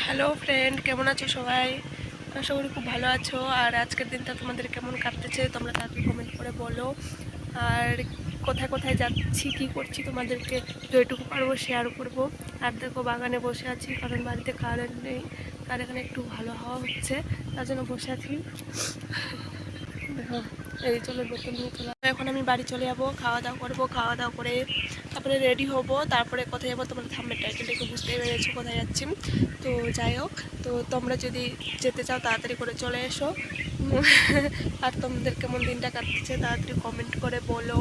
Hello friend, কেমন আছো সবাই? আশা করি খুব ভালো আছো। আর আজকের দিনটা তোমাদের কেমন কাটতেছে তোমরা তাড়াতাড়ি কমেন্ট করে বলো। আর কোথায় কোথায় যাচ্ছি, কি করছি তোমাদেরকে যেটুকু পারবো শেয়ার করব। আর দেখো বাগানে বসে আছি, কারণ বাড়িতে কারেন্ট নেই। আর এখানে একটু ভালো হাওয়া হচ্ছে, তার জন্য বসে আছি। দেখো এই জলের বোতল নিয়ে চলে এখন আমি বাড়ি চলে যাবো, খাওয়া দাওয়া করবো। খাওয়া দাওয়া করে তারপরে রেডি হব। তারপরে কোথায় যাবো তোমরা থাম্বনেল টাইটেল দেখে বুঝতে পেরেছো কোথায় যাচ্ছি। তো যাই হোক, তো তোমরা যদি যেতে চাও তাড়াতাড়ি করে চলে এসো। আর তোমাদের কেমন দিনটা কাটছে তাড়াতাড়ি কমেন্ট করে বলো।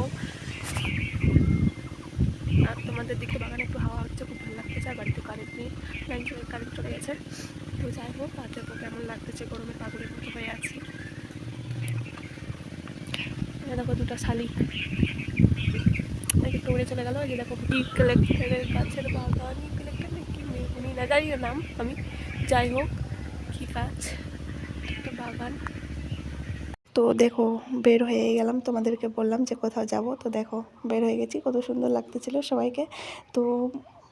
আর তোমাদের দিকে বাগানে একটু হাওয়া হচ্ছে, খুব ভালো লাগতেছে। আর বাড়িতে কারেন্ট নেই, কারেন্ট চলে গেছে। তো যাই হোক, আর দেখো কেমন লাগতেছে, গরমের পাগলের মতো হয়ে আছি। দেখো দুটো শালিক একটু উড়ে চলে গেল। এই যে দেখো ইউক্যালিপটাসের গাছের বাগান, ইউক্যালিপটাস কি মেহগুনি না জানি না নাম আমি। যাই হোক, কি গাছ, একটা বাগান। তো দেখো বের হয়ে গেলাম, তোমাদেরকে বললাম যে কোথাও যাব। তো দেখো বের হয়ে গেছি, কত সুন্দর লাগতেছিল সবাইকে। তো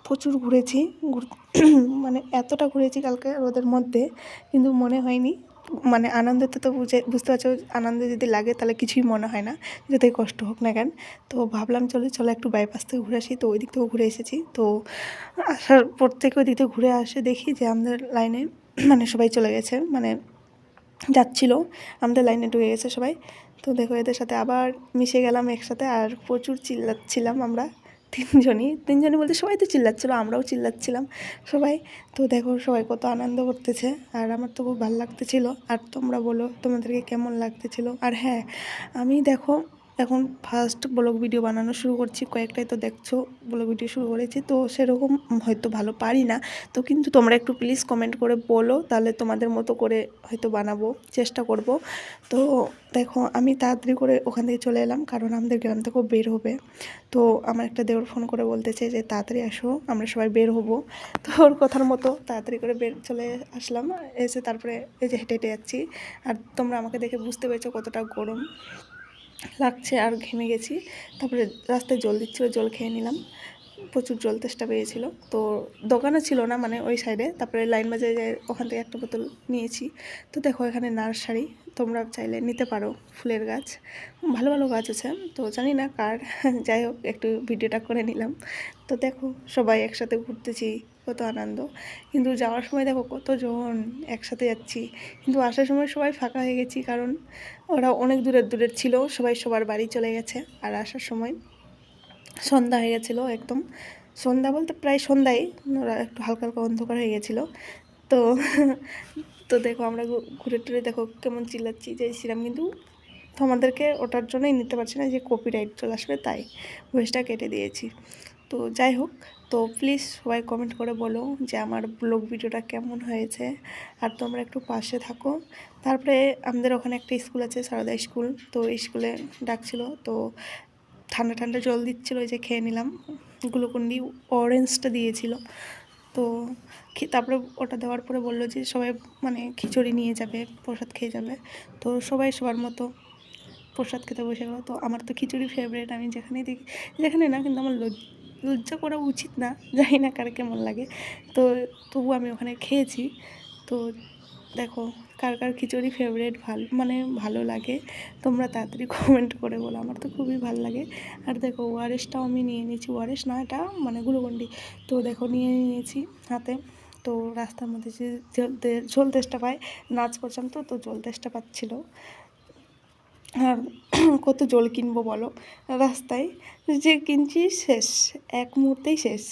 প্রচুর ঘুরেছি, মানে এতটা ঘুরেছি কালকে রোদের মধ্যে, কিন্তু মনে হয়নি। মানে আনন্দতে তো বুঝতে পারছো, আনন্দ যদি লাগে তাহলে কিছুই মনে হয় না, যতই কষ্ট হোক না কেন। তো ভাবলাম চলো একটু বাইপাস থেকে ঘুরে আসি। তো ওই দিক থেকেও ঘুরে এসেছি। তো আসার পর থেকে ওই দিক থেকে ঘুরে আসে দেখি যে আমাদের লাইনে মানে সবাই চলে গেছে, মানে যাচ্ছিল, আমাদের লাইনে ঢুকে গেছে সবাই। তো দেখো এদের সাথে আবার মিশে গেলাম একসাথে। আর প্রচুর চিল্লাচ্ছিলাম আমরা তিনজনই বলতে সবাই তো চিল্লাচ্ছিলো, আমরাও চিল্লাচ্ছিলাম সবাই। তো দেখো সবাই কত আনন্দ করতেছে, আর আমার তো খুব ভালো লাগতেছিল। আর তোমরা বলো তোমাদেরকে কেমন লাগতেছিল। আর হ্যাঁ, আমি দেখো এখন ফার্স্ট ব্লগ ভিডিও বানানো শুরু করছি, কয়েকটাই তো দেখছো ব্লগ ভিডিও শুরু করেছি। তো সেরকম হয়তো ভালো পারি না, তো কিন্তু তোমরা একটু প্লিজ কমেন্ট করে বলো, তাহলে তোমাদের মতো করে হয়তো বানাবো, চেষ্টা করব। তো দেখো আমি তাড়াতাড়ি করে ওখান থেকে চলে এলাম, কারণ আমাদের গ্রাম থেকেও বের হবে। তো আমার একটা দেওর ফোন করে বলতেছে যে তাড়াতাড়ি আসো, আমরা সবাই বের হব। তো ওর কথার মতো তাড়াতাড়ি করে চলে আসলাম। এসে তারপরে এই যে হেঁটে হেঁটে যাচ্ছি। আর তোমরা আমাকে দেখে বুঝতে পেরেছো কতটা গরম লাগছে আর ঘেমে গেছি। তারপরে রাস্তায় জল দিচ্ছিলো, জল খেয়ে নিলাম, প্রচুর জল তেষ্টা পেয়েছিল। তো দোকানও ছিল না মানে ওই সাইডে। তারপরে লাইন বাজারে ওখান থেকে একটা বোতল নিয়েছি। তো দেখো এখানে নার্সারি, তোমরা চাইলে নিতে পারো ফুলের গাছ, ভালো ভালো গাছ আছে। তো জানি না কার, যাই হোক একটু ভিডিওটা করে নিলাম। তো দেখো সবাই একসাথে ঘুরতেছি, কত আনন্দ। কিন্তু যাওয়ার সময় দেখো কতজন একসাথে যাচ্ছি, কিন্তু আসার সময় সবাই ফাঁকা হয়ে গেছি, কারণ ওরা অনেক দূরের ছিল, সবাই সবার বাড়ি চলে গেছে। আর আসার সময় সন্ধ্যা হয়ে গেছিলো, একদম সন্ধ্যা বলতে প্রায় সন্ধ্যায়, ওরা একটু হালকা হালকা অন্ধকার হয়ে গেছিলো। তো তো দেখো আমরা ঘুরে টুরে দেখো কেমন চিল্লাচ্ছি চাইছিলাম, কিন্তু তোমাদেরকে ওটার জন্যই নিতে পারছি না, যে কপিরাইট চলে আসবে, তাই ভয়েসটা কেটে দিয়েছি। তো যাই হোক, তো প্লিজ সবাই কমেন্ট করে বলো যে আমার ব্লগ ভিডিওটা কেমন হয়েছে। আর তোমরা একটু পাশে থাকো। তারপরে আমাদের ওখানে একটা স্কুল আছে, সারদা স্কুল। তো স্কুলে ডাকছিল, তো ঠান্ডা ঠান্ডা জল দিচ্ছিলো, ওই যে খেয়ে নিলাম। গ্লুকন্ডি অরেঞ্জটা দিয়েছিল। তো তারপরে ওটা দেওয়ার পরে বললো যে সবাই মানে খিচুড়ি নিয়ে যাবে, প্রসাদ খেয়ে যাবে। তো সবাই সবার মতো প্রসাদ খেতে বসে গেলো। তো আমার তো খিচুড়ি ফেভারিট, আমি যেখানেই দেখি, যেখানে না, কিন্তু আমার লজ্জা করা উচিত না, জানি না কার কেমন লাগে। তো তবু আমি ওখানে খেয়েছি। তো দেখো কার কার খিচুড়ি ফেভারিট মানে ভালো লাগে, তোমরা তাড়াতাড়ি কমেন্ট করে বলো, আমার তো খুবই ভালো লাগে। আর দেখো ওয়ারেসটাও আমি নিয়ে নিয়েছি, ওয়ারেস না এটা মানে গ্লুকন্ডি। তো দেখো নিয়ে নিয়েছি হাতে। তো রাস্তার মধ্যে যে জল তেষ্টা পায়, নাচ করছিলাম, তো জল তেষ্টা পাচ্ছিলো। আর কত জল কিনবো বলো রাস্তায়, যে কিনছি শেষ, এক মুহূর্তেই শেষ।